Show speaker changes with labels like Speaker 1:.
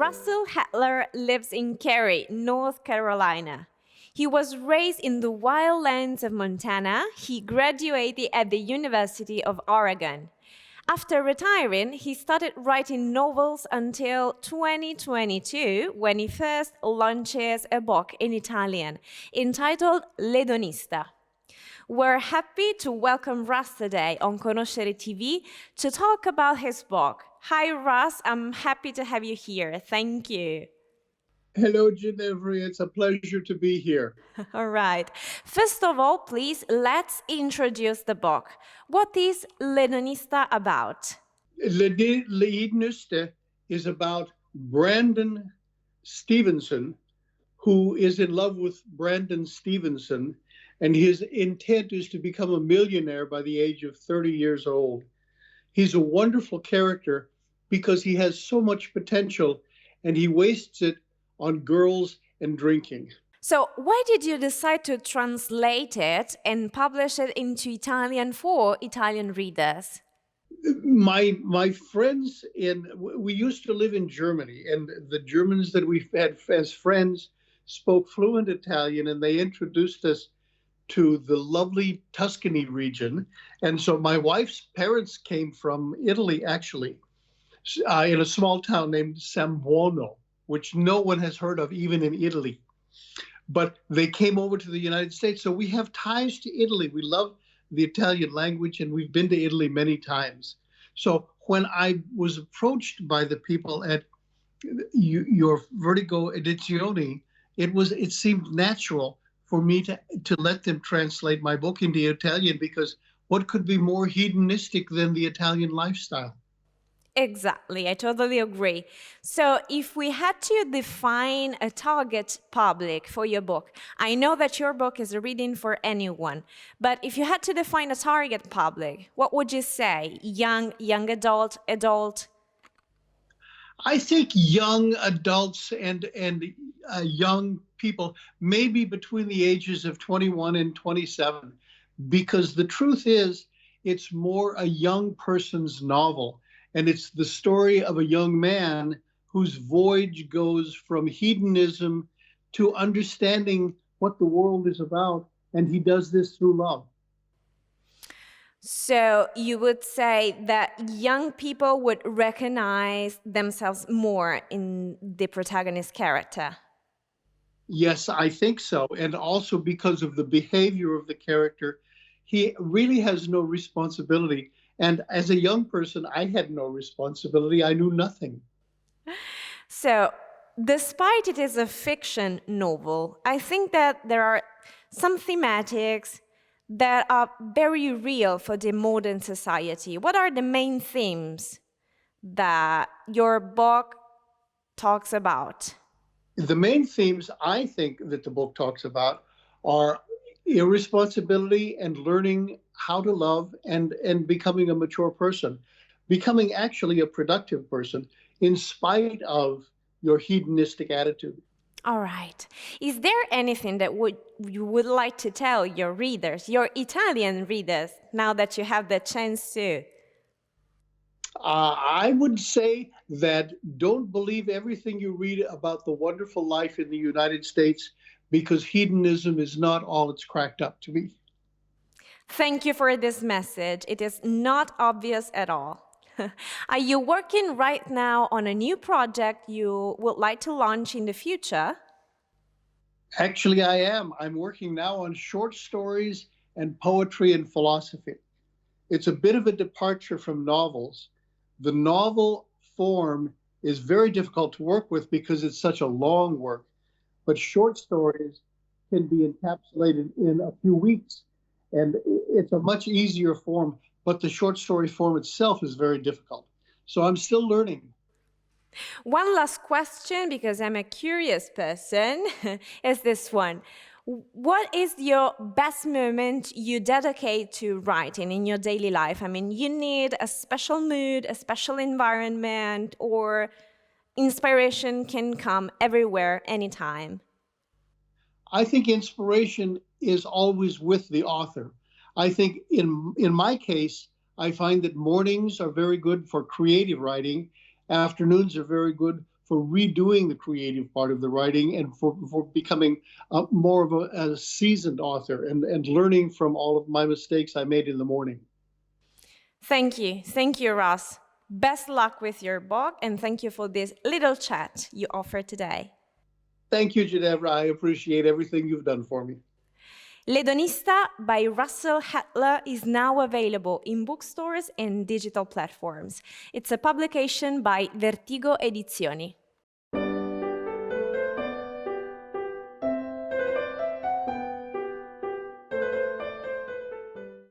Speaker 1: Russell Hatler lives in Cary, North Carolina. He was raised in the wildlands of Montana. He graduated at the University of Oregon. After retiring, he started writing novels until 2022, when he first launches a book in Italian entitled L'Edonista. We're happy to welcome Russ today on Conoscere TV to talk about his book. Hi, Russ. I'm happy to have you here. Thank you.
Speaker 2: Hello, Ginevra. It's a pleasure to be here.
Speaker 1: All right. First of all, please, let's introduce the book. What is L'Edonista about?
Speaker 2: L'Edonista is about Brandon Stevenson, who is in love with Brandon Stevenson, and his intent is to become a millionaire by the age of 30 years old. He's a wonderful character because he has so much potential, and he wastes it on girls and drinking.
Speaker 1: So why did you decide to translate it and publish it into Italian for Italian readers?
Speaker 2: My friends we used to live in Germany, and the Germans that we had as friends spoke fluent Italian, and they introduced us to the lovely Tuscany region. And so my wife's parents came from Italy, actually, in a small town named Sambuono, which no one has heard of even in Italy. But they came over to the United States. So we have ties to Italy. We love the Italian language, and we've been to Italy many times. So when I was approached by the people at your Vertigo Edizioni, it seemed natural for me to let them translate my book into Italian, because what could be more hedonistic than the Italian lifestyle?
Speaker 1: Exactly, I totally agree. So if we had to define a target public for your book, I know that your book is a reading for anyone, but if you had to define a target public, what would you say? Young adult, adult?
Speaker 2: I think young adults and young people, maybe between the ages of 21 and 27, because the truth is, it's more a young person's novel. And it's the story of a young man whose voyage goes from hedonism to understanding what the world is about. And he does this through love.
Speaker 1: So you would say that young people would recognize themselves more in the protagonist character?
Speaker 2: Yes, I think so. And also because of the behavior of the character, he really has no responsibility. And as a young person, I had no responsibility. I knew nothing.
Speaker 1: So, despite it is a fiction novel, I think that there are some thematics that are very real for the modern society. What are the main themes that your book talks about?
Speaker 2: The main themes I think that the book talks about are irresponsibility and learning how to love, and becoming a mature person, becoming actually a productive person in spite of your hedonistic attitude.
Speaker 1: All right. Is there anything that you would like to tell your readers, your Italian readers, now that you have the chance to?
Speaker 2: I would say that don't believe everything you read about the wonderful life in the United States, because hedonism is not all it's cracked up to be.
Speaker 1: Thank you for this message. It is not obvious at all. Are you working right now on a new project you would like to launch in the future?
Speaker 2: Actually, I am. I'm working now on short stories and poetry and philosophy. It's a bit of a departure from novels. The novel form is very difficult to work with because it's such a long work, but short stories can be encapsulated in a few weeks, and it's a much easier form, but the short story form itself is very difficult. So I'm still learning.
Speaker 1: One last question, because I'm a curious person, is this one. What is your best moment you dedicate to writing in your daily life? I mean, you need a special mood, a special environment, or inspiration can come everywhere, anytime.
Speaker 2: I think inspiration is always with the author. I think in my case, I find that mornings are very good for creative writing. Afternoons are very good redoing the creative part of the writing and for becoming more of a seasoned author and learning from all of my mistakes I made in the morning.
Speaker 1: Thank you. Thank you, Ross. Best luck with your book, and thank you for this little chat you offered today.
Speaker 2: Thank you, Ginevra. I appreciate everything you've done for me.
Speaker 1: L'Edonista by Russell Hatler is now available in bookstores and digital platforms. It's a publication by Vertigo Edizioni.